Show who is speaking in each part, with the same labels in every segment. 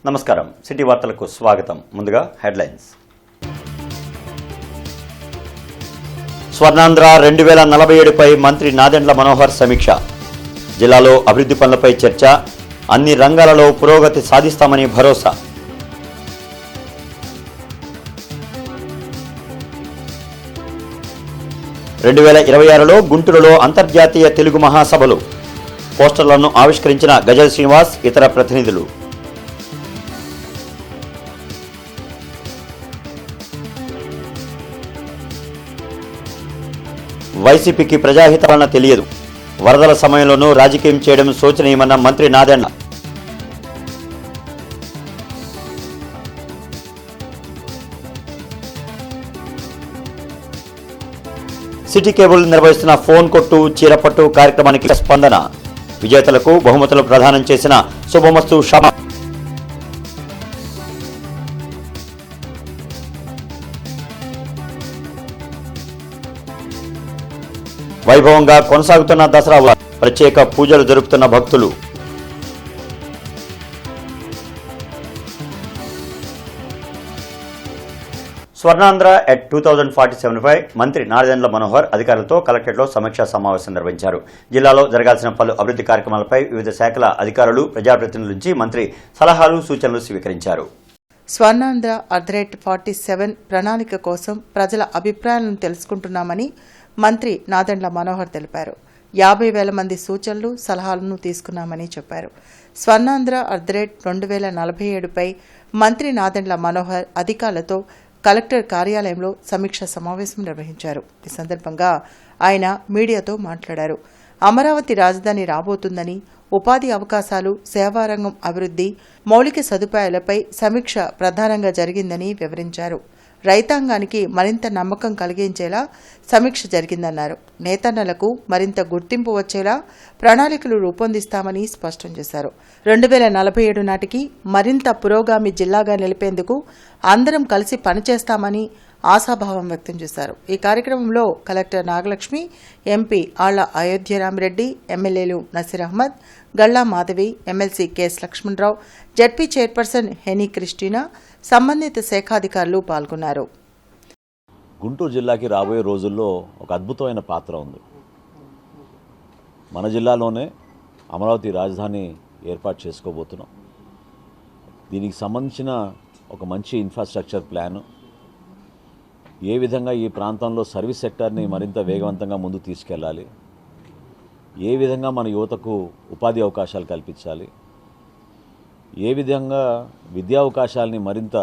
Speaker 1: నమస్కారం సిటీ వార్తలకు స్వాగతం. ముందుగా హెడ్లైన్స్. స్వర్ణాంధ్ర 2047పై మంత్రి నాదెండ్ల మనోహర్ సమీక్ష. జిల్లాలో అభివృద్ధి పనులపై చర్చ. అన్ని రంగాలలో పురోగతి సాధిస్తామని భరోసా. (2026లో గుంటూరులో అంతర్జాతీయ తెలుగు మహాసభలు. పోస్టర్లను ఆవిష్కరించిన గజల్ శ్రీనివాస్, ఇతర ప్రతినిధులు. వైసీపీకి ప్రజాహిత పాలన తెలియదు. వరదల సమయంలోనూ రాజకీయం చేయడం శోచనీయమన్న మంత్రి నాదెండ్ల. సిటీ కేబుల్ నిర్వహిస్తున్న ఫోన్ కొట్టు చీరపట్టు కార్యక్రమానికి స్పందన. విజేతలకు బహుమతులు ప్రదానం చేసిన శుభమస్తు షమా. వైభవంగా కొనసాగుతున్న దసరా ప్రత్యేక పూజలు జరుపుతున్న భక్తులు. స్వర్ణాంధ్ర ఎట్ 2047పై మంత్రి నాదెండ్ల మనోహర్ అధికారులతో కలెక్టరేట్లో సమీక్షా సమావేశం నిర్వహించారు. జిల్లాలో జరగాల్సిన పలు అభివృద్ధి కార్యక్రమాలపై వివిధ శాఖల అధికారులు, ప్రజాప్రతినిధుల నుంచి మంత్రి సలహాలు, సూచనలు స్వీకరించారు.
Speaker 2: స్వర్ణాంధ్ర @47 ప్రణాళిక కోసం ప్రజల అభిప్రాయాలను తెలుసుకుంటున్నామని మంత్రి నాదెండ్ల మనోహర్ తెలిపారు. 50,000 మంది సూచనలు, సలహాలను తీసుకున్నామని చెప్పారు. స్వర్ణాంధ్ర @2047పై మంత్రి నాదెండ్ల మనోహర్ అధికారులతో కలెక్టర్ కార్యాలయంలో సమీక్ష సమావేశం నిర్వహించారు. ఈ సందర్భంగా ఆయన మీడియాతో మాట్లాడారు. అమరావతి రాజధాని రాబోతుందని, ఉపాధి అవకాశాలు, సేవారంగం అభివృద్ధి, మౌలిక సదుపాయాలపై సమీక్ష ప్రధానంగా జరిగిందని వివరించారు. రైతాంగానికి మరింత నమ్మకం కలిగించేలా సమీక్ష జరిగిందన్నారు. నేతన్నలకు మరింత గుర్తింపు వచ్చేలా ప్రణాళికలు రూపొందిస్తామని స్పష్టం చేశారు. 2047 నాటికి మరింత పురోగామి జిల్లాగా నిలిపేందుకు అందరం కలిసి పనిచేస్తామని ఆశాభావం వ్యక్తం చేశారు. ఈ కార్యక్రమంలో కలెక్టర్ నాగలక్ష్మి, ఎంపీ ఆళ్ల అయోధ్యరామిరెడ్డి, ఎమ్మెల్యేలు Naseer Ahmed, Galla Madhavi, MLC KS Lakshmana Rao, ZP chairperson Heni Christina, సంబంధిత శాఖాధికారులు పాల్గొన్నారు.
Speaker 3: గుంటూరు జిల్లాకి రాబోయే రోజుల్లో ఒక అద్భుతమైన పాత్ర ఉంది. మన జిల్లాలోనే అమరావతి రాజధాని ఏర్పాటు చేసుకోబోతున్నాం. దీనికి సంబంధించిన ఒక మంచి ఇన్ఫ్రాస్ట్రక్చర్ ప్లాను, ఏ విధంగా ఈ ప్రాంతంలో సర్వీస్ సెక్టార్ని మరింత వేగవంతంగా ముందుకు తీసుకెళ్ళాలి, ఏ విధంగా మన యువతకు ఉపాధి అవకాశాలు కల్పించాలి, ఏ విధంగా విద్యా అవకాశాలని మరింత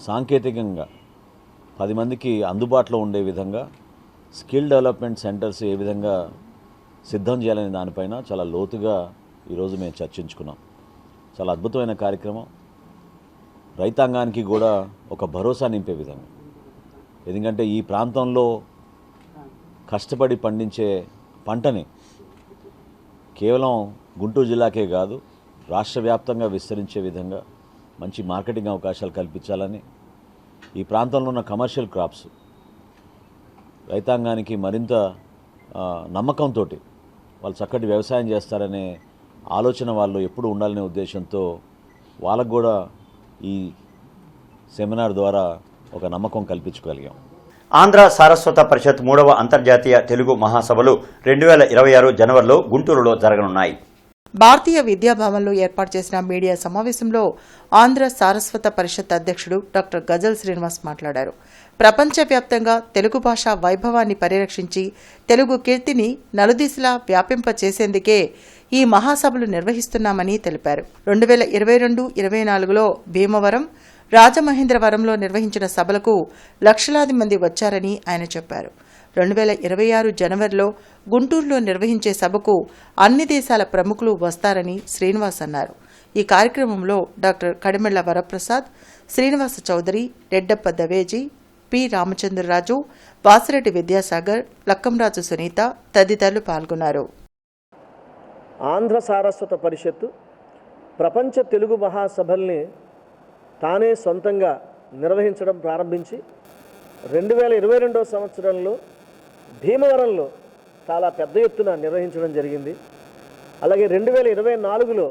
Speaker 3: సాంకేతికంగా 10 మందికి అందుబాటులో ఉండే విధంగా స్కిల్ డెవలప్మెంట్ సెంటర్స్ ఏ విధంగా సిద్ధం చేయాలనే దానిపైన చాలా లోతుగా ఈరోజు మేము చర్చించుకున్నాం. చాలా అద్భుతమైన కార్యక్రమం. రైతాంగానికి కూడా ఒక భరోసా నింపే విధంగా. ఎందుకంటే ఈ ప్రాంతంలో కష్టపడి పండించే పంటని కేవలం గుంటూరు జిల్లాకే కాదు, రాష్ట్ర వ్యాప్తంగా విస్తరించే విధంగా మంచి మార్కెటింగ్ అవకాశాలు కల్పించాలని, ఈ ప్రాంతంలో ఉన్న కమర్షియల్ క్రాప్స్ రైతాంగానికి మరింత నమ్మకంతో వాళ్ళు చక్కటి వ్యవసాయం చేస్తారనే ఆలోచన వాళ్ళు ఎప్పుడు ఉండాలనే ఉద్దేశంతో వాళ్ళకు కూడా ఈ సెమినార్ ద్వారా ఒక నమ్మకం కల్పించుకోగలిగాం.
Speaker 1: ఆంధ్ర సారస్వత పరిషత్ 3వ అంతర్జాతీయ తెలుగు మహాసభలు 2026 జనవరిలో గుంటూరులో జరగనున్నాయి.
Speaker 2: భారతీయ విద్యాభవన్లో ఏర్పాటు చేసిన మీడియా సమావేశంలో ఆంధ్ర సారస్వత పరిషత్ అధ్యక్షుడు డాక్టర్ గజల్ శ్రీనివాస్ మాట్లాడారు. ప్రపంచవ్యాప్తంగా తెలుగు భాష వైభవాన్ని పరిరక్షించి తెలుగు కీర్తిని నలుదిశలా వ్యాపింపచేసేందుకే ఈ మహాసభలు నిర్వహిస్తున్నామని తెలిపారు. 2022-24లో భీమవరం, రాజమహేంద్రవరంలో నిర్వహించిన సభలకు లక్షలాది మంది వచ్చారని ఆయన చెప్పారు. 2026 జనవరిలో గుంటూరులో నిర్వహించే సభకు అన్ని దేశాల ప్రముఖులు వస్తారని శ్రీనివాస్ అన్నారు. ఈ కార్యక్రమంలో డాక్టర్ కడిమెళ్ల వరప్రసాద్, శ్రీనివాస చౌదరి, రెడ్డప్ప దవేజీ, పి రామచంద్రరాజు, వాసిరెడ్డి విద్యాసాగర్, లక్కంరాజు సునీత తదితరులు పాల్గొన్నారు.
Speaker 4: ఆంధ్ర సారస్వత పరిషత్తు ప్రపంచ తెలుగు మహాసభల్ని తానే సొంతంగా నిర్వహించడం ప్రారంభించి 2022 సంవత్సరంలో భీమవరంలో చాలా పెద్ద ఎత్తున నిర్వహించడం జరిగింది. అలాగే 2024లో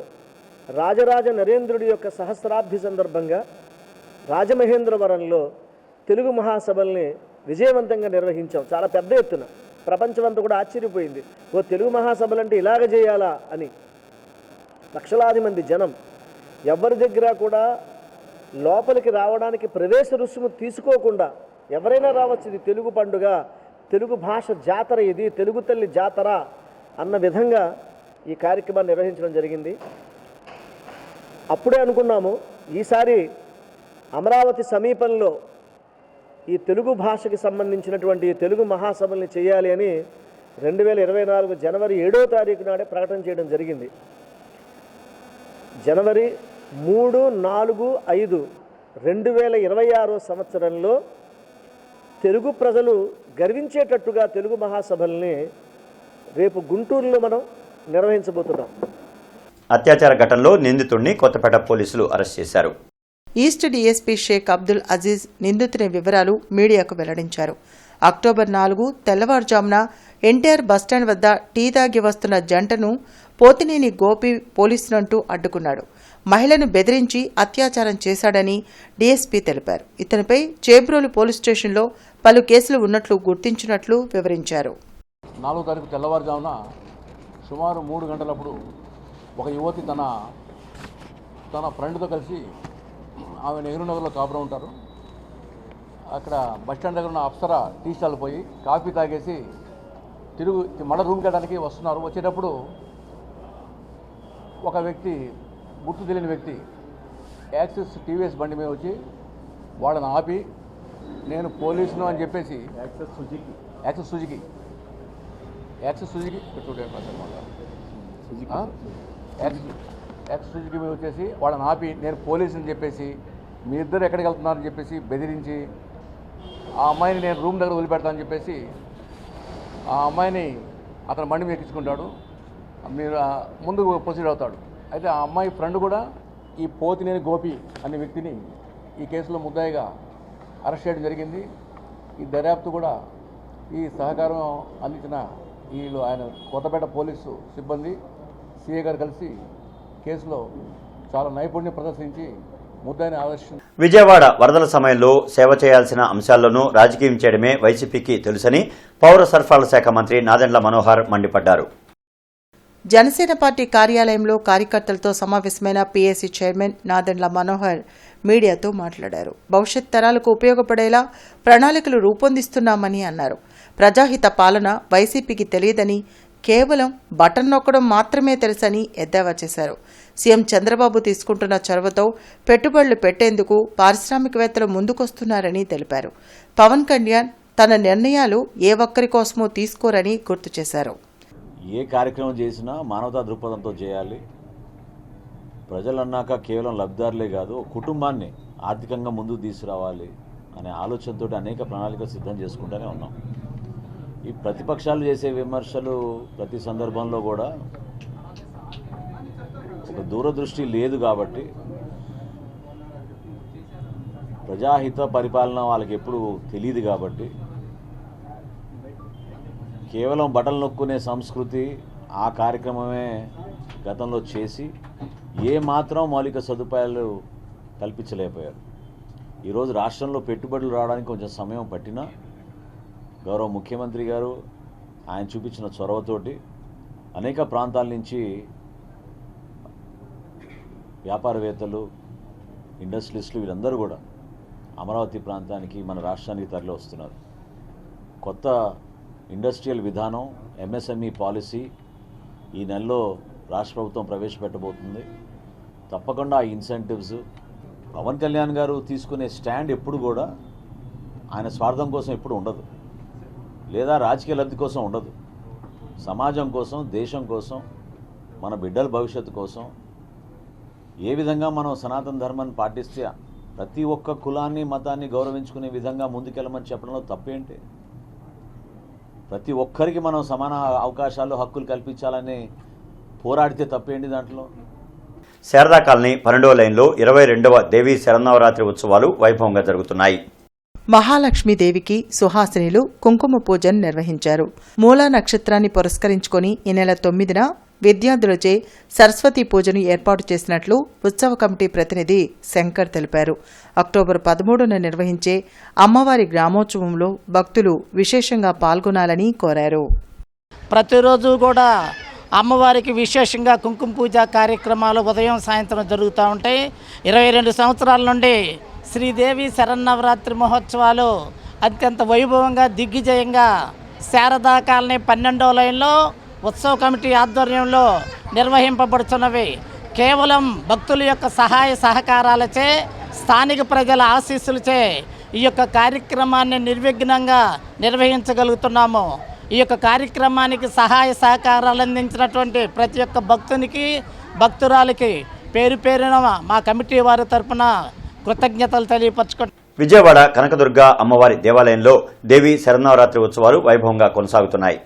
Speaker 4: రాజరాజ నరేంద్రుడి యొక్క సహస్రాబ్ది సందర్భంగా రాజమహేంద్రవరంలో తెలుగు మహాసభల్ని విజయవంతంగా నిర్వహించాం. చాలా పెద్ద ఎత్తున ప్రపంచమంతా కూడా ఆశ్చర్యపోయింది. ఓ తెలుగు మహాసభలు అంటే ఇలాగ చేయాలా అని. లక్షలాది మంది జనం, ఎవరి దగ్గర కూడా లోపలికి రావడానికి ప్రవేశ రుసుము తీసుకోకుండా ఎవరైనా రావచ్చు, ఇది తెలుగు పండుగ, తెలుగు భాష జాతర, ఇది తెలుగు తల్లి జాతర అన్న విధంగా ఈ కార్యక్రమాన్ని నిర్వహించడం జరిగింది. అప్పుడే అనుకున్నాము ఈసారి అమరావతి సమీపంలో ఈ తెలుగు భాషకి సంబంధించినటువంటి తెలుగు మహాసభల్ని చేయాలి అని 2024 జనవరి 7వ తారీఖు నాడే ప్రకటన చేయడం జరిగింది. జనవరి 3, 4, 5, 2026 సంవత్సరంలో తెలుగు ప్రజలు గర్వించేటట్టుగా తెలుగు మహాసభల్ని రేపు గుంటూరులో మనం నిర్వహించబోతున్నాం.
Speaker 1: అత్యాచార ఘటనలో నిందితుడిని కొత్తపేట పోలీసులు అరెస్ట్ చేశారు.
Speaker 2: ఈస్ట్ డీఎస్పీ షేక్ అబ్దుల్ అజీజ్ నిందితుని వివరాలు మీడియాకు వెల్లడించారు. అక్టోబర్ 4 తెల్లవారుజామున ఎన్టీఆర్ బస్టాండ్ వద్ద టీ తాగి వస్తున్న జంటను పోతినేని గోపి పోలీసులంటూ అడ్డుకున్నాడు. మహిళను బెదిరించి అత్యాచారం చేశాడని డీఎస్పీ తెలిపారు. ఇతనిపై చేబ్రోలు పోలీస్ స్టేషన్లో పలు కేసులు ఉన్నట్లు గుర్తించినట్లు వివరించారు.
Speaker 5: 4వ తారీఖు తెల్లవారుజామున సుమారు 3 గంటలప్పుడు ఒక యువతి తన ఫ్రెండ్తో కలిసి, ఆమె నెహ్రూ నగర్లో కాపురం ఉంటారు, అక్కడ బస్టాండ్ దగ్గర ఉన్న అప్సరా టీ స్టాల్ పోయి కాఫీ తాగేసి మళ్ళీ రూమ్కి వెళ్ళడానికి వస్తున్నారు. వచ్చేటప్పుడు ఒక వ్యక్తి, గుర్తు తెలియని వ్యక్తి, యాక్సిస్ టీవీఎస్ బండి మీద వచ్చి వాళ్ళని ఆపి, నేను పోలీసును అని చెప్పేసి యాక్సిస్ సుజుకి మీద వచ్చేసి వాళ్ళని ఆపి, నేను పోలీసు అని చెప్పేసి, మీ ఇద్దరు ఎక్కడికి వెళ్తున్నారని చెప్పేసి బెదిరించి, ఆ అమ్మాయిని నేను రూమ్ దగ్గర వదిలిపెడతానని చెప్పేసి ఆ అమ్మాయిని అతను బండి మీద ఎక్కించుకుంటాడు. మీరు ముందుకు ప్రొసీడ్ అవుతాడు. అయితే ఆ అమ్మాయి ఫ్రెండ్ కూడా ఈ పోతినేని గోపి అనే వ్యక్తిని ఈ కేసులో ముద్దాయిగా అరెస్ట్ చేయడం జరిగింది. ఈ దర్యాప్తు కూడా ఈ సహకారం అందించిన ఆయన కొత్తపేట పోలీసు సిబ్బంది, సిఐ గారు కలిసి కేసులో చాలా నైపుణ్యం ప్రదర్శించి ముద్దాయిని ఆదర్శించారు.
Speaker 1: విజయవాడ వరదల సమయంలో సేవ చేయాల్సిన అంశాల్లోనూ రాజకీయం చేయడమే వైసీపీకి తెలుసని పౌర సరఫరాల శాఖ మంత్రి నాదెండ్ల మనోహర్ మండిపడ్డారు.
Speaker 2: జనసేన పార్టీ కార్యాలయంలో కార్యకర్తలతో సమావేశమైన పీఏసీ చైర్మన్ నాదెండ్ల మనోహర్ మీడియాతో మాట్లాడారు. భవిష్యత్ తరాలకు ఉపయోగపడేలా ప్రణాళికలు రూపొందిస్తున్నామని అన్నారు. ప్రజాహిత పాలన వైసీపీకి తెలియదని, కేవలం బటన్ నొక్కడం మాత్రమే తెలుసని ఎద్దేవా చేశారు. సీఎం చంద్రబాబు తీసుకుంటున్న చొరవతో పెట్టుబడులు పెట్టేందుకు పారిశ్రామికవేత్తలు ముందుకొస్తున్నారని తెలిపారు. పవన్ కళ్యాణ్ తన నిర్ణయాలు ఏ ఒక్కరి కోసమో తీసుకోరని గుర్తు చేశారు.
Speaker 3: ఏ కార్యక్రమం చేసినా మానవతా దృక్పథంతో చేయాలి. ప్రజలన్నాక కేవలం లబ్ధిదారులే కాదు, కుటుంబాన్ని ఆర్థికంగా ముందుకు తీసుకురావాలి అనే ఆలోచనతో అనేక ప్రణాళికలు సిద్ధం చేసుకుంటూనే ఉన్నాం. ఈ ప్రతిపక్షాలు చేసే విమర్శలు ప్రతి సందర్భంలో కూడా ఒక దూరదృష్టి లేదు కాబట్టి, ప్రజాహిత పరిపాలన వాళ్ళకి ఎప్పుడు తెలియదు కాబట్టి, కేవలం బటన్ నొక్కునే సంస్కృతి ఆ కార్యక్రమమే గతంలో చేసి ఏ మాత్రం మౌలిక సదుపాయాలు కల్పించలేకపోయారు. ఈరోజు రాష్ట్రంలో పెట్టుబడులు రావడానికి కొంచెం సమయం పట్టినా గౌరవ ముఖ్యమంత్రి గారు ఆయన చూపించిన చొరవతోటి అనేక ప్రాంతాల నుంచి వ్యాపారవేత్తలు, ఇండస్ట్రియలిస్టులు వీళ్ళందరూ కూడా అమరావతి ప్రాంతానికి, మన రాష్ట్రానికి తరలి వస్తున్నారు. కొత్త ఇండస్ట్రియల్ విధానం, ఎంఎస్ఎంఈ పాలసీ ఈ నెలలో రాష్ట్ర ప్రభుత్వం ప్రవేశపెట్టబోతుంది. తప్పకుండా ఆ ఇన్సెంటివ్స్, పవన్ కళ్యాణ్ గారు తీసుకునే స్టాండ్ ఎప్పుడు కూడా ఆయన స్వార్థం కోసం ఎప్పుడు ఉండదు, లేదా రాజకీయ లబ్ధి కోసం ఉండదు. సమాజం కోసం, దేశం కోసం, మన బిడ్డల భవిష్యత్తు కోసం ఏ విధంగా మనం సనాతన ధర్మాన్ని పాటిస్తే ప్రతి ఒక్క కులాన్ని, మతాన్ని గౌరవించుకునే విధంగా ముందుకెళ్ళమని చెప్పడంలో తప్పేంటి? ప్రతి ఒక్కరికి మనం సమాన అవకాశాలు, హక్కులు కల్పించాలని పోరాడితే తప్పేంటి దాంట్లో?
Speaker 1: శారదా కాలనీ 12వ లైన్లో 22వ దేవీ శరన్నవరాత్రి ఉత్సవాలు వైభవంగా జరుగుతున్నాయి.
Speaker 2: మహాలక్ష్మీదేవికి సుహాసినిలు కుంకుమ పూజను నిర్వహించారు. మూలా నక్షత్రాన్ని పురస్కరించుకొని ఈ నెల 9న విద్యార్థులచే సరస్వతీ పూజను ఏర్పాటు చేసినట్లు ఉత్సవ కమిటీ ప్రతినిధి శంకర్ తెలిపారు. అక్టోబర్ 13న నిర్వహించే అమ్మవారి గ్రామోత్సవంలో భక్తులు విశేషంగా పాల్గొనాలని కోరారు.
Speaker 6: ప్రతిరోజు కూడా అమ్మవారికి విశేషంగా కుంకుమ పూజ కార్యక్రమాలు ఉదయం సాయంత్రం జరుగుతూ ఉంటాయి. 22 సంవత్సరాల నుండి శ్రీదేవి శరన్నవరాత్రి మహోత్సవాలు అత్యంత వైభవంగా దిగ్విజయంగా శారదా కాలనీ 12వ లైన్లో ఉత్సవ కమిటీ ఆధ్వర్యంలో నిర్వహింపబడుతున్నవి. కేవలం భక్తుల యొక్క సహాయ సహకారాలచే స్థానిక ప్రజల ఆశీస్సులచే ఈ యొక్క కార్యక్రమాన్ని నిర్విఘ్నంగా నిర్వహించగలుగుతున్నాము. ఈ యొక్క కార్యక్రమానికి సహాయ సహకారాలు అందించినటువంటి ప్రతి ఒక్క భక్తునికి భక్తురాలికి పేరు పేరున మా కమిటీ వారి తరఫున కృతజ్ఞతలు తెలియపరచుకుంటున్నాం.
Speaker 1: విజయవాడ కనకదుర్గ అమ్మవారి దేవాలయంలో దేవి శరన్నవరాత్రి ఉత్సవాలు వైభవంగా కొనసాగుతున్నాయి.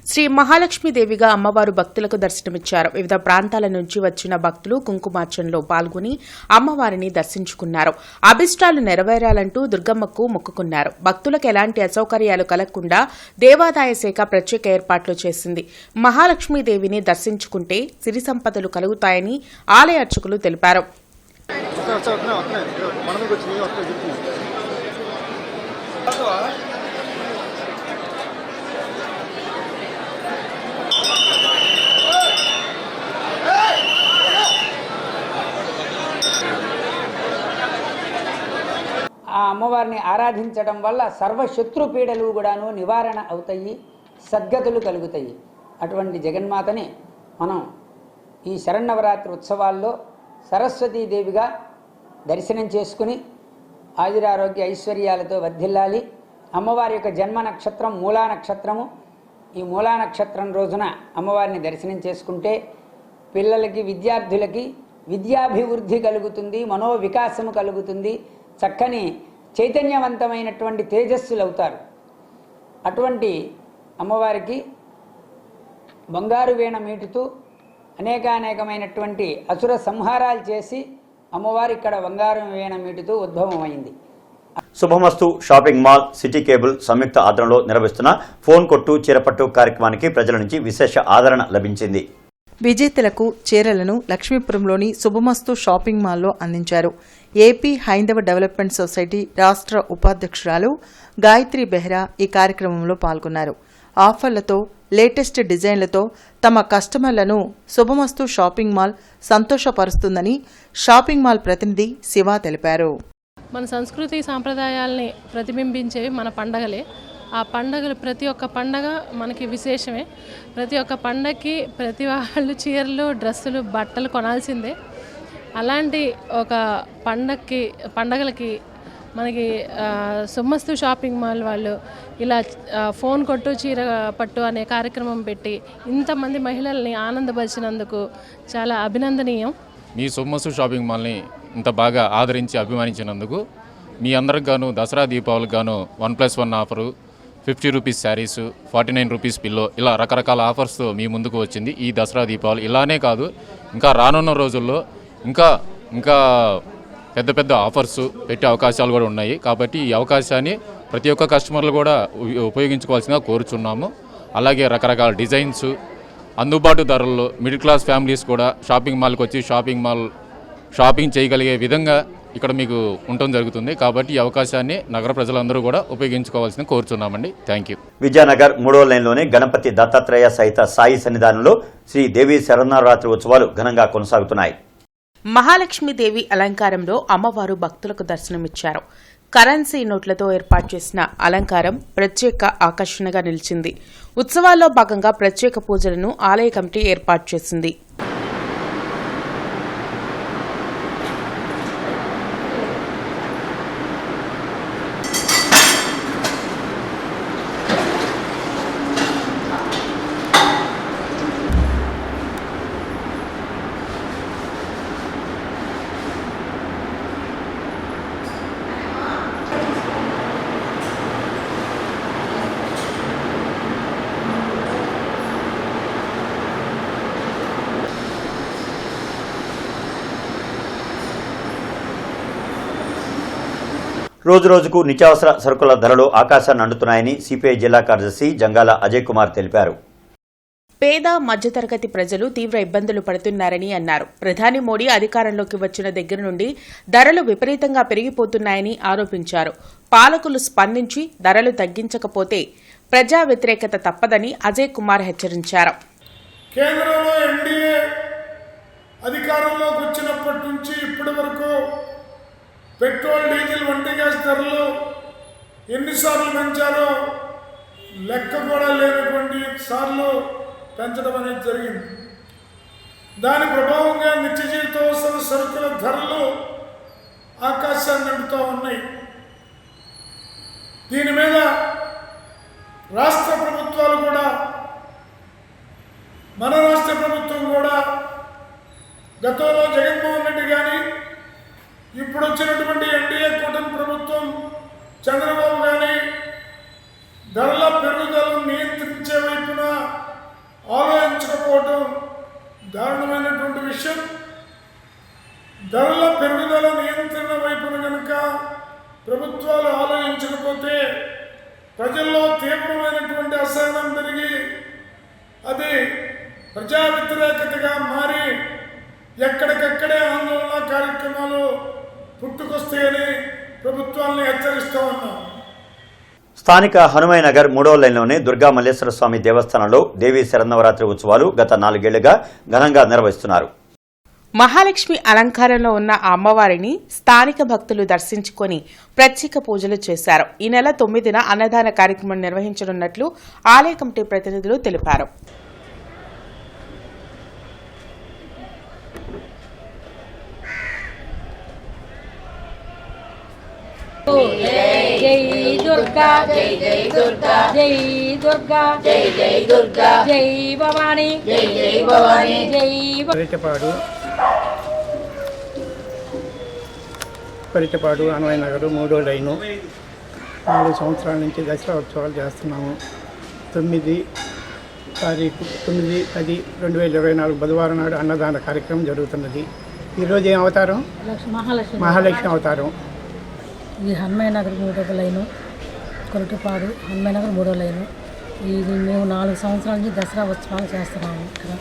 Speaker 7: శ్రీ మహాలక్ష్మీదేవిగా అమ్మవారు భక్తులకు దర్శనమిచ్చారు. వివిధ ప్రాంతాల నుంచి వచ్చిన భక్తులు కుంకుమార్చనలో పాల్గొని అమ్మవారిని దర్శించుకున్నారు. అభిష్టాలు నెరవేరాలంటూ దుర్గమ్మకు మొక్కుకున్నారు. భక్తులకు ఎలాంటి అసౌకర్యాలు కలగకుండా దేవాదాయ శాఖ ప్రత్యేక ఏర్పాట్లు చేసింది. మహాలక్ష్మీదేవిని దర్శించుకుంటే సిరి సంపదలు కలుగుతాయని ఆలయ అర్చకులు తెలిపారు.
Speaker 8: ఆ అమ్మవారిని ఆరాధించడం వల్ల సర్వశత్రు పీడలు కూడాను నివారణ అవుతాయి, సద్గతులు కలుగుతాయి. అటువంటి జగన్మాతని మనం ఈ శరన్నవరాత్రి ఉత్సవాల్లో సరస్వతీదేవిగా దర్శనం చేసుకుని ఆయురారోగ్య ఐశ్వర్యాలతో వర్ధిల్లాలి. అమ్మవారి యొక్క జన్మ నక్షత్రం మూలా నక్షత్రము. ఈ మూలా నక్షత్రం రోజున అమ్మవారిని దర్శనం చేసుకుంటే పిల్లలకి విద్యార్థులకి విద్యాభివృద్ధి కలుగుతుంది, మనోవికాసము కలుగుతుంది, చక్కని చైతన్యవంతమైనటువంటి తేజస్సులు అవుతారు. అటువంటి అమ్మవారికి బంగారు వీణ మీటుతూ అనేకమైనటువంటి అసుర సంహారాలు చేసి అమ్మవారి ఇక్కడ బంగారు వీణ మీటుతూ ఉద్భవమైంది.
Speaker 1: శుభమస్తు షాపింగ్ మాల్, సిటీ కేబుల్ సంయుక్త ఆధ్వర్యంలో నిర్వహిస్తున్న ఫోన్ కొట్టు చీరపట్టు కార్యక్రమానికి ప్రజల నుంచి విశేష ఆదరణ లభించింది.
Speaker 2: విజేతలకు చీరలను లక్ష్మీపురంలోని శుభమస్తు షాపింగ్ మాల్లో అందించారు. ఏపీ హైందవ డెవలప్మెంట్ సొసైటీ రాష్ట్ర ఉపాధ్యక్షురాలు గాయత్రి బెహ్రా ఈ కార్యక్రమంలో పాల్గొన్నారు. ఆఫర్లతో, లేటెస్ట్ డిజైన్లతో తమ కస్టమర్లను శుభమస్తు షాపింగ్ మాల్ సంతోషపరుస్తుందని షాపింగ్ మాల్ ప్రతినిధి శివ తెలిపారు.
Speaker 9: మన సంస్కృతి సాంప్రదాయాల్ని ప్రతిబింబించేవి మన పండగలే. ఆ పండగలు ప్రతి ఒక్క పండగ మనకి విశేషమే. ప్రతి ఒక్క పండగకి ప్రతి వాళ్ళు చీరలు, డ్రెస్సులు, బట్టలు కొనాల్సిందే. అలాంటి ఒక పండగలకి మనకి శుభమస్తు షాపింగ్ మాల్ వాళ్ళు ఇలా ఫోన్ కొట్టు చీర పట్టు అనే కార్యక్రమం పెట్టి ఇంతమంది మహిళల్ని ఆనందపరిచినందుకు చాలా అభినందనీయం.
Speaker 10: మీ శుభమస్తు షాపింగ్ మాల్ని ఇంత బాగా ఆదరించి అభిమానించినందుకు మీ అందరికి గాను దసరా దీపావళికి గాను 1+1 offer, 50 rupees saris, 49 rupees pillow, ఇలా రకరకాల ఆఫర్స్తో మీ ముందుకు వచ్చింది ఈ దసరా దీపావళి. ఇలానే కాదు, ఇంకా రానున్న రోజుల్లో ఇంకా పెద్ద పెద్ద ఆఫర్స్ పెట్టే అవకాశాలు కూడా ఉన్నాయి. కాబట్టి ఈ అవకాశాన్ని ప్రతి ఒక్క కస్టమర్లు కూడా ఉపయోగించుకోవాల్సిందిగా కోరుచున్నాము. అలాగే రకరకాల డిజైన్స్ అందుబాటు ధరల్లో మిడిల్ క్లాస్ ఫ్యామిలీస్ కూడా షాపింగ్ మాల్కి వచ్చి షాపింగ్ చేయగలిగే విధంగా ఇక్కడ మీకు ఉండటం జరుగుతుంది. కాబట్టి ఈ అవకాశాన్ని నగర ప్రజలందరూ కూడా ఉపయోగించుకోవాల్సింది కోరుచున్నామండి. Thank you.
Speaker 1: విజయనగర్ 3వ లైన్లోని గణపతి దత్తాత్రేయ సహిత సాయి సన్నిధానంలో శ్రీ దేవి శరన్నవరాత్రి ఉత్సవాలు ఘనంగా కొనసాగుతున్నాయి.
Speaker 7: మహాలక్ష్మీదేవి అలంకారంలో అమ్మవారు భక్తులకు దర్శనమిచ్చారు. కరెన్సీ నోట్లతో ఏర్పాటు చేసిన అలంకారం ప్రత్యేక ఆకర్షణగా నిలిచింది. ఉత్సవాల్లో భాగంగా ప్రత్యేక పూజలను ఆలయ కమిటీ ఏర్పాటు చేసింది.
Speaker 1: రోజురోజుకు నిత్యావసర సరుకుల ధరలు ఆకాశాన్ని అంటున్నాయని సిపిఐ జిల్లా కార్యదర్శి జంగాల అజయ్ కుమార్ తెలిపారు.
Speaker 7: పేద మధ్యతరగతి ప్రజలు తీవ్ర ఇబ్బందులు పడుతున్నారని అన్నారు. ప్రధాని మోడీ అధికారంలోకి వచ్చిన దగ్గర నుండి ధరలు విపరీతంగా పెరిగిపోతున్నాయని ఆరోపించారు. పాలకులు స్పందించి ధరలు తగ్గించకపోతే ప్రజా వ్యతిరేకత తప్పదని అజయ్ కుమార్ హెచ్చరించారు.
Speaker 11: కేంద్రంలో ఎన్డీఏ అధికారంలోకి వచ్చినప్పటి నుంచి ఇప్పటి వరకు పెట్రోల్, డీజిల్, వంట గ్యాస్ ధరలు ఎన్నిసార్లు పెంచారో లెక్క కూడా లేనటువంటి సార్లు పెంచడం అనేది జరిగింది. దాని ప్రభావంగా నిత్య జీవితావసర సరుకుల ధరలు ఆకాశాన్ని అంటుతూ ఉన్నాయి. దీని మీద రాష్ట్ర ప్రభుత్వాలు కూడా, మన రాష్ట్ర ప్రభుత్వం కూడా గతంలో జగన్మోహన్ రెడ్డి కానీ, ఇప్పుడు వచ్చినటువంటి ఎన్డీఏ కూటమి ప్రభుత్వం చంద్రబాబు కానీ ధరల పెరుగుదలను నియంత్రించే వైపున ఆలోచించకపోవడం దారుణమైనటువంటి విషయం. ధరల పెరుగుదల నియంత్రణ వైపున కనుక ప్రభుత్వాలు ఆలోచించకపోతే ప్రజల్లో తీవ్రమైనటువంటి అసహనం పెరిగి అది ప్రజా వ్యతిరేకతగా మారి ఎక్కడికక్కడే ఆందోళన కార్యక్రమాలు పుట్టుకొస్తాయని ప్రభుత్వాన్ని హెచ్చరిస్తూ ఉన్నాం.
Speaker 1: స్థానిక హనుమాయ్ నగర్ 3వ లైన్లోని దుర్గా మల్లేశ్వర స్వామి దేవస్థానంలో దేవీ శరన్నవరాత్రి ఉత్సవాలు గత 4 ఏళ్లుగా ఘనంగా నిర్వహిస్తున్నారు.
Speaker 7: మహాలక్ష్మి అలంకారంలో ఉన్న ఆ అమ్మవారిని స్థానిక భక్తులు దర్శించుకొని ప్రత్యేక పూజలు చేశారు. ఈ నెల 9న అన్నదాన కార్యక్రమం నిర్వహించనున్నట్లు ఆలయ కమిటీ ప్రతినిధులు తెలిపారు.
Speaker 12: జై దుర్గా జై జై దుర్గా జై దుర్గా జై జై దుర్గా జై భవాని జై జై భవాని జై
Speaker 13: పరిటపాడు హనుమాయ్ నగర్ 3వ లైను 4 సంవత్సరాల నుంచి దసరా ఉత్సవాలు చేస్తున్నాము. 9/10/2024 బుధవారం నాడు అన్నదాన కార్యక్రమం జరుగుతున్నది. ఈరోజు ఏం అవతారం? మహాలక్ష్మి అవతారం.
Speaker 12: ఇది హనుమాయ్ నగర్ 3వ లైను, కొరటపాడు హనుమాయ్ నగర్ 3వ లైను. ఇది మేము 4 సంవత్సరాల నుంచి దసరా ఉత్సవాలు చేస్తున్నాము. ఇక్కడ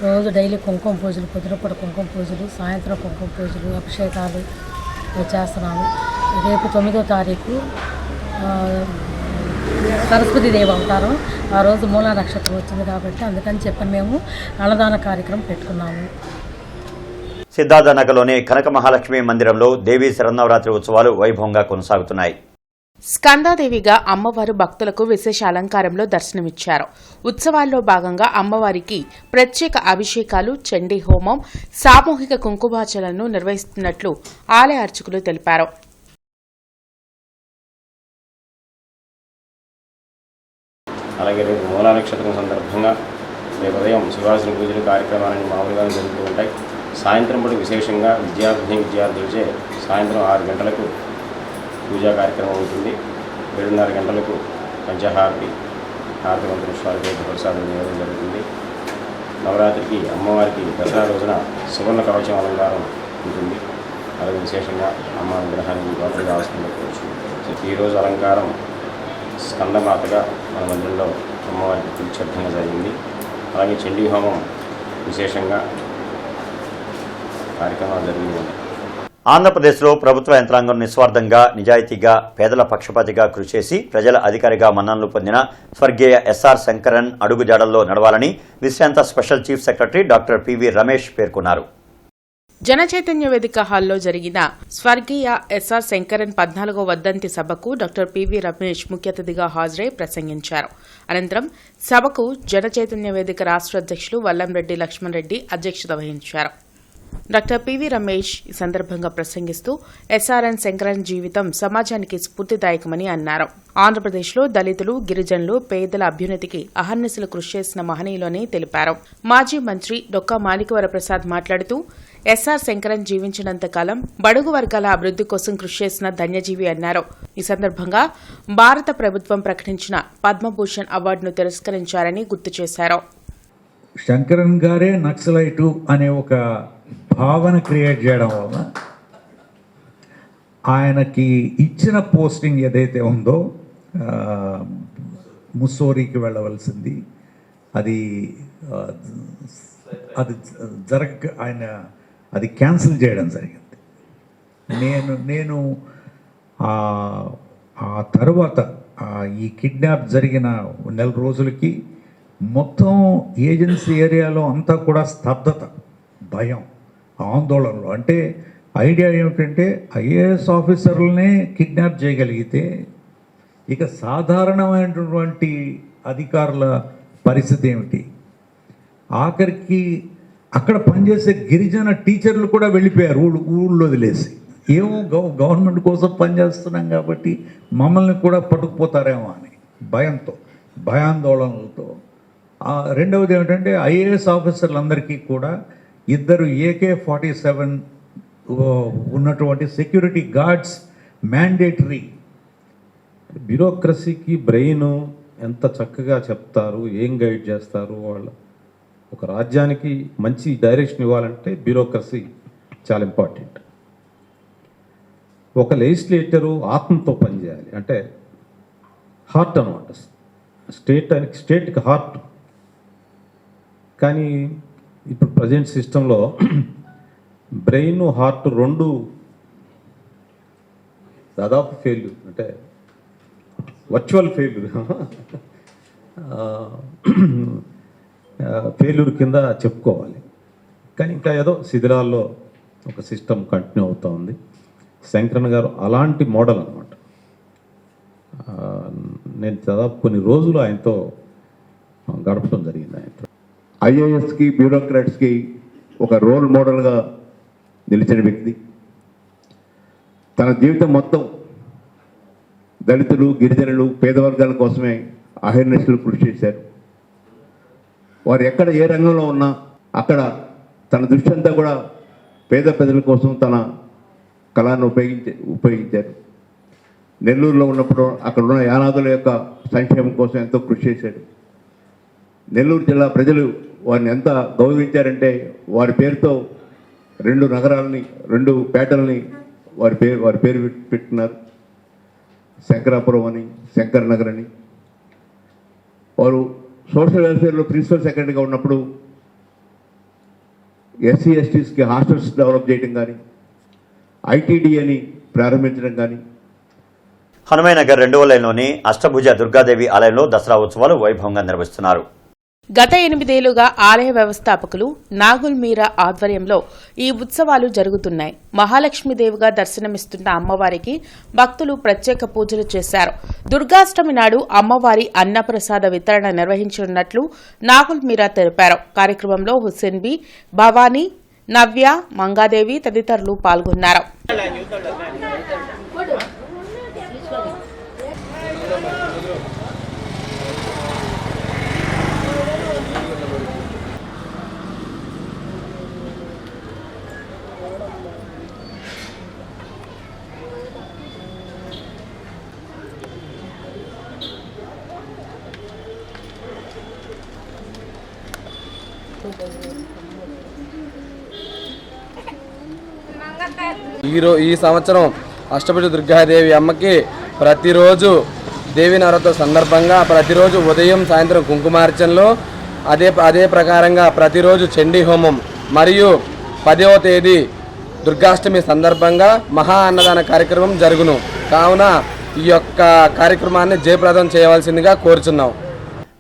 Speaker 12: రోజు డైలీ కుంకుమ పూజలు, పొద్దునపూట కుంకుమ పూజలు, సాయంత్రం కుంకుమ పూజలు, అభిషేకాలు చేస్తున్నాము. రేపు 9వ తారీఖు సరస్వతీదేవి అవతారం. ఆ రోజు మూలా నక్షత్రం వచ్చింది కాబట్టి అందుకని చెప్పి మేము అన్నదాన కార్యక్రమం పెట్టుకున్నాము.
Speaker 1: సిద్ధార్థనగర్లోని కనక మహాలక్ష్మి మందిరంలో దేవీ శరన్నవరాత్రి ఉత్సవాలు వైభవంగా కొనసాగుతున్నాయి.
Speaker 7: స్కందాదేవిగా అమ్మవారు భక్తులకు విశేష అలంకారంలో దర్శనమిచ్చారు. ఉత్సవాల్లో భాగంగా అమ్మవారికి ప్రత్యేక అభిషేకాలు, చండీ హోమం, సామూహిక కుంకుమార్చనలను నిర్వహిస్తున్నట్లు ఆలయ అర్చకులు తెలిపారు.
Speaker 14: అలాగే రేపు మూలా నక్షత్రం సందర్భంగా రేపు ఉదయం శివాసన పూజలు కార్యక్రమాలన్నీ మామూలుగా జరుగుతూ ఉంటాయి. సాయంత్రం పూట విశేషంగా విద్యార్థులచే సాయంత్రం 6 గంటలకు పూజా కార్యక్రమం ఉంటుంది. 7:30 గంటలకు పంచహారతి, హారతి మంత్ర పుష్పాలకి ప్రసాదం చేయడం జరుగుతుంది. నవరాత్రికి అమ్మవారికి దసరా రోజున సువర్ణ కవచం అలంకారం ఉంటుంది. అలాగే విశేషంగా అమ్మ విగ్రహానికి లోపలికి ఆవశ్యకవచ్చు. ఈరోజు అలంకారం స్కందమాతగా మన మందిరంలో అమ్మవారికి పిలిచర్థంగా జరిగింది. అలాగే చండీ హోమం విశేషంగా కార్యక్రమాలు జరిగింది.
Speaker 1: ఆంధ్రప్రదేశ్లో ప్రభుత్వ యంత్రాంగం నిస్వార్థంగా, నిజాయితీగా, పేదల పక్షపాతిగా కృషి చేసి ప్రజల అధికారిగా మన్ననలు పొందిన స్వర్గీయ ఎస్ఆర్ శంకరన్ అడుగుజాడల్లో నడవాలని విశ్రాంత special chief secretary doctor PV Ramesh పేర్కొన్నారు.
Speaker 7: జనచైతన్య వేదిక హాల్లో జరిగిన స్వర్గీయ ఎస్ఆర్ శంకరన్ 14వ వర్ధంతి సభకు డాక్టర్ పివి రమేష్ ముఖ్య అతిథిగా హాజరై ప్రసంగించారు. అనంతరం సభకు జనచైతన్య వేదిక రాష్ట్ర అధ్యక్షులు వల్లంరెడ్డి లక్ష్మణ్ రెడ్డి అధ్యక్షత వహించారు. డాక్టర్ పివి రమేష్ ఈ సందర్భంగా ప్రసంగిస్తూ ఎస్ఆర్ఎన్ శంకరన్ జీవితం సమాజానికి స్ఫూర్తిదాయకమని అన్నారు. ఆంధ్రప్రదేశ్లో దళితులు, గిరిజనులు, పేదల అభ్యున్నతికి అహర్నిశలు కృషి చేసిన మహనీయులని తెలిపారు. మాజీ మంత్రి డొక్కా మాణిక్యవర ప్రసాద్ మాట్లాడుతూ ఎస్ఆర్ శంకరన్ జీవించినంతకాలం బడుగు వర్గాల అభివృద్ది కోసం కృషి చేసిన ధన్యజీవి అన్నారు. ఈ సందర్భంగా భారత ప్రభుత్వం ప్రకటించిన పద్మభూషణ్ అవార్డును తిరస్కరించారని గుర్తు చేశారు.
Speaker 15: శంకరన్ గారే నక్సలైటు అనే ఒక భావన క్రియేట్ చేయడం వల్ల ఆయనకి ఇచ్చిన పోస్టింగ్ ఏదైతే ఉందో ముస్సోరీకి వెళ్ళవలసింది, అది ఆయన అది క్యాన్సిల్ చేయడం జరిగింది. నేను ఆ తర్వాత ఈ కిడ్నాప్ జరిగిన నెల రోజులకి మొత్తం ఏజెన్సీ ఏరియాలో అంతా కూడా స్తబ్దత, భయం, ఆందోళనలు. అంటే ఐడియా ఏమిటంటే ఐఏఎస్ ఆఫీసర్లనే కిడ్నాప్ చేయగలిగితే ఇక సాధారణమైనటువంటి అధికారుల పరిస్థితి ఏమిటి? ఆఖరికి అక్కడ పనిచేసే గిరిజన టీచర్లు కూడా వెళ్ళిపోయారు ఊళ్ళో వదిలేసి. ఏమో గవర్నమెంట్ కోసం పనిచేస్తున్నాం కాబట్టి మమ్మల్ని కూడా పట్టుకుపోతారేమో అని భయంతో, భయాందోళనలతో. రెండవది ఏమిటంటే ఐఏఎస్ ఆఫీసర్లందరికీ కూడా 2 AK-47 ఉన్నటువంటి సెక్యూరిటీ గార్డ్స్ మ్యాండేటరీ.
Speaker 16: బ్యూరోక్రసీకి బ్రెయిన్ ఎంత చక్కగా చెప్తారు, ఏం గైడ్ చేస్తారు. వాళ్ళ ఒక రాజ్యానికి మంచి డైరెక్షన్ ఇవ్వాలంటే బ్యూరోక్రసీ చాలా ఇంపార్టెంట్. ఒక లెజిస్లేటరు ఆత్మతో పనిచేయాలి, అంటే హార్ట్ అనమాట. స్టేట్కి హార్ట్. కానీ ఇప్పుడు ప్రజెంట్ సిస్టంలో బ్రెయిన్, హార్ట్ రెండు దాదాపు ఫెయిల్యూర్, అంటే వర్చువల్ ఫెయిల్యూర్ కింద చెప్పుకోవాలి. కానీ ఇంకా ఏదో శిథిలాల్లో ఒక సిస్టమ్ కంటిన్యూ అవుతూ ఉంది. శంకరన్ గారు అలాంటి మోడల్ అనమాట. నేను దాదాపు కొన్ని రోజులు ఆయనతో గడపడం జరిగింది. ఆయనతో
Speaker 17: ఐఏఎస్కి, బ్యూరోక్రాట్స్కి ఒక రోల్ మోడల్గా నిలిచిన వ్యక్తి. తన జీవితం మొత్తం దళితులు, గిరిజనులు, పేదవర్గాల కోసమే అహర్నిశలు కృషి చేశారు. వారు ఎక్కడ ఏ రంగంలో ఉన్నా అక్కడ తన దృష్టి అంతా కూడా పేద ప్రజల కోసం తన కళను ఉపయోగించారు. నెల్లూరులో ఉన్నప్పుడు అక్కడ ఉన్న యానాదుల యొక్క సంక్షేమం కోసం ఎంతో కృషి చేశాడు. నెల్లూరు జిల్లా ప్రజలు వారిని ఎంత గౌరవించారంటే వారి పేరుతో 2 నగరాలని, 2 పేటల్ని వారి పేరు పెట్టినారు. శంకరాపురం అని, శంకర్ నగర్ అని. వారు సోషల్ వెల్ఫేర్లో ప్రిన్సిపల్ సెక్రటరీగా ఉన్నప్పుడు SC STస్కి హాస్టల్స్ డెవలప్ చేయడం కానీ, ITD అని ప్రారంభించడం కానీ.
Speaker 1: హనుమాయనగర్ 2వ లైన్లోని అష్టభుజ దుర్గాదేవి ఆలయంలో దసరా ఉత్సవాలు వైభవంగా నిర్వహిస్తున్నారు.
Speaker 7: గత 8 ఏళ్లుగా ఆలయ వ్యవస్థాపకులు నాగుల్ మీరా ఆధ్వర్యంలో ఈ ఉత్సవాలు జరుగుతున్నాయి. మహాలక్ష్మీదేవిగా దర్శనమిస్తున్న అమ్మవారికి భక్తులు ప్రత్యేక పూజలు చేశారు. దుర్గాష్టమి నాడు అమ్మవారి అన్నప్రసాద వితరణ నిర్వహించనున్నట్లు నాగుల్ మీరా తెలిపారు. కార్యక్రమంలో హుస్సేన్ బి, భవానీ, నవ్య, మంగాదేవి తదితరులు పాల్గొన్నారు.
Speaker 18: ఈ సంవత్సరం అష్టభుజ దుర్గాదేవి అమ్మకి ప్రతిరోజు దేవి నవరాత్రుల సందర్భంగా ప్రతిరోజు ఉదయం, సాయంత్రం కుంకుమార్చనలో, అదే ప్రకారంగా ప్రతిరోజు చండీ హోమం మరియు 10వ తేదీ దుర్గాష్టమి సందర్భంగా మహా అన్నదాన కార్యక్రమం జరుగును. కావున ఈ యొక్క కార్యక్రమాన్ని జయప్రదం చేయవలసిందిగా కోరుచున్నాం.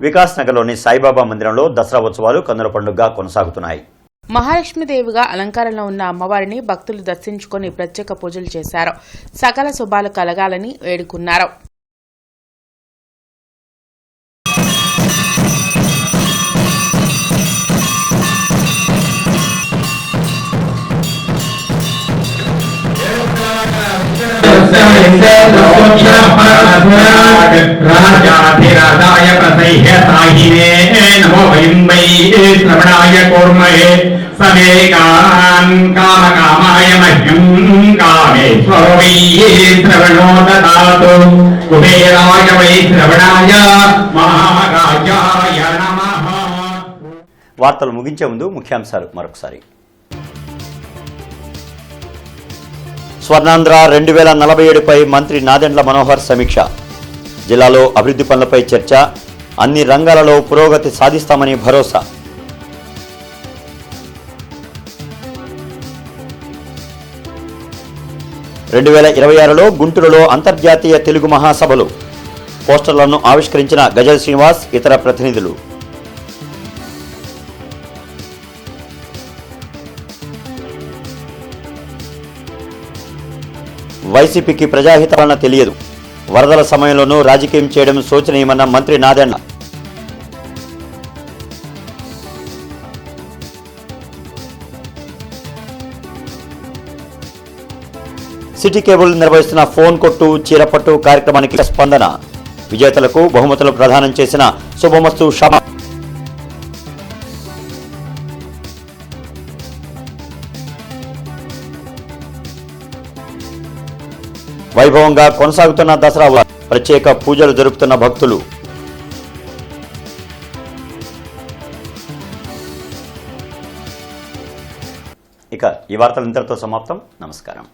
Speaker 1: వికాస్ నగర్లోని సాయిబాబా మందిరంలో దసరా ఉత్సవాలు కన్నుల పండుగగా కొనసాగుతున్నాయి.
Speaker 7: మహాలక్ష్మీదేవిగా అలంకారంలో ఉన్న అమ్మవారిని భక్తులు దర్శించుకుని ప్రత్యేక పూజలు చేశారు. సకల శుభాలు కలగాలని వేడుకున్నారు.
Speaker 19: రాజాధిరాజాయ ప్రసహ్యసాయినే నమో వయం వై శ్రవణాయ కూర్మహే సవేగాన్ కామకామాయ మహ్యం కామేశ్వరో వై శ్రవణో దదాతు కుబేరాయ వై శ్రవణాయ మహారాజాయ నమః.
Speaker 1: వార్తలు ముగించే ముందు ముఖ్యాంశాలు మరొకసారి. స్వర్ణాంధ్ర 2047పై మంత్రి నాదెండ్ల మనోహర్ సమీక్ష. జిల్లాలో అభివృద్ధి పనులపై చర్చ. అన్ని రంగాలలో పురోగతి సాధిస్తామని భరోసా. రెండు 2026లో గుంటూరులో అంతర్జాతీయ తెలుగు మహాసభలు. పోస్టర్లను ఆవిష్కరించిన గజల్ శ్రీనివాస్, ఇతర ప్రతినిధులు. వైసీపీకి ప్రజాహితాలన తెలియదు. వరదల సమయంలోనూ రాజకీయం చేయడం శోచనీయమన్న మంత్రి నాదెండ్ల. సిటీ కేబుల్ నిర్వహిస్తున్న ఫోన్ కొట్టు చీరపట్టు కార్యక్రమానికి స్పందన. విజేతలకు బహుమతులు ప్రదానం చేసిన శుభమస్తు షమా. వైభవంగా కొనసాగుతున్న దసరా ప్రత్యేక పూజలు జరుపుతున్న భక్తులు. ఇక ఈ వార్తలు ఇంతటితో సమాప్తం. నమస్కారం.